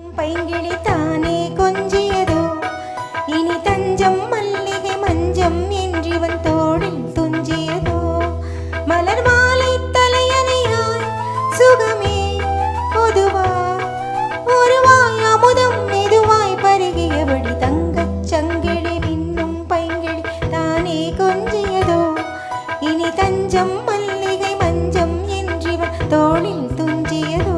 பைங்கிளி தானே கொஞ்சியதோ இனி தஞ்சம் மல்லிகை மஞ்சம் என்றிவன் தோளில் துஞ்சியதோ மலர் மாலை தலையணையாய் சுகமே பொதுவா ஒருவாய் அமுதம் மெதுவாய் பருகியபடி தங்கச் சங்கிழி மின்னும் பைங்கிளி தானே கொஞ்சியதோ இனி தஞ்சம் மல்லிகை மஞ்சம் என்றிவன் தோளில் துஞ்சியதோ.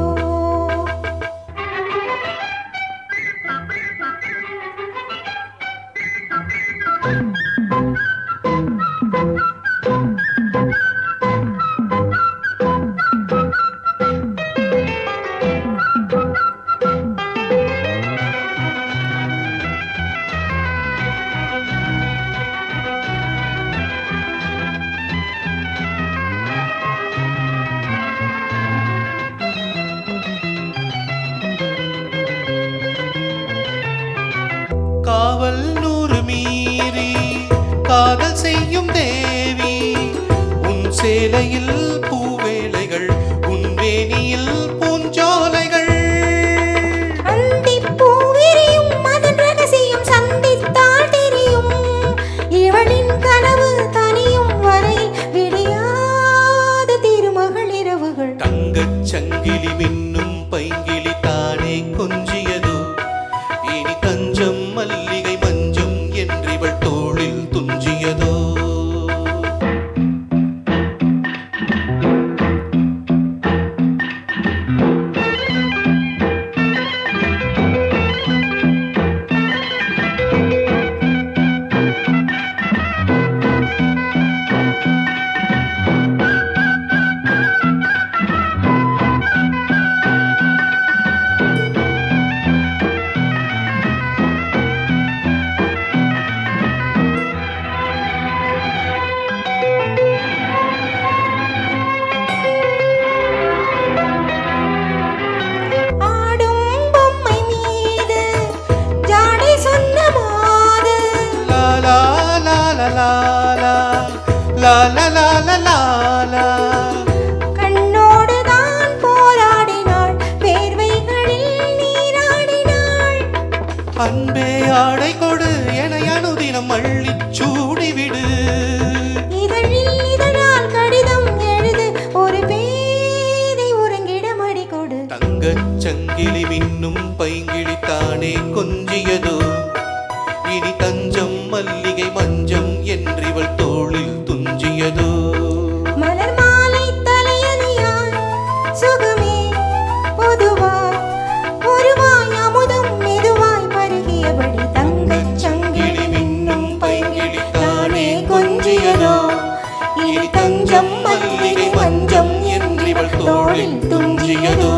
காவல் நூறு மீறி காதல் செய்யும் தேவி உன் சேலையில் பூவேலைகள் உன் வேணியில் பூஞ்சோலைகள் அந்திப்பூவிரியும் அதன் ரகசியம் சந்தித்தால் தெரியும் இவளின் கனவு தனியும் வரையில் விடியாத திருமகள் இரவுகள். தங்கச் சங்கிலி மின்னும் பைங்கிளி தானே கொஞ்சியதோ இனி தஞ்சம் மல்லிகை மஞ்சம் என்றிவள் தோளில் துஞ்சியதோ. கண்ணோடுதான் போராடினாள் வேர்வைகளில் நீராடினாள். அன்பே ஆடை கொடு என அனுதினம் அள்ளிச் சூடிவிடு இதழில் இதழால் கடிதம் எழுது ஒரு பேதை உறங்கிட மடி கொடு. தங்கச் சங்கிலி மின்னும் பைங்கிளி தானே கொஞ்சியதோ இனி தஞ்சம் மல்லிகை மஞ்சம் என்றிவள் தோளில் துஞ்சியதோ. மலர் மாலை தலையணியாய் சுகமே பொதுவாய் ஒருவாய் அமுதம் மெதுவாய் பருகியபடி தங்கச் சங்கிலி மின்னும் பைங்கிளி தானே கொஞ்சியதோ இனி தஞ்சம் மல்லிகை மஞ்சம் என்றிவள் தோளில் துஞ்சியதோ.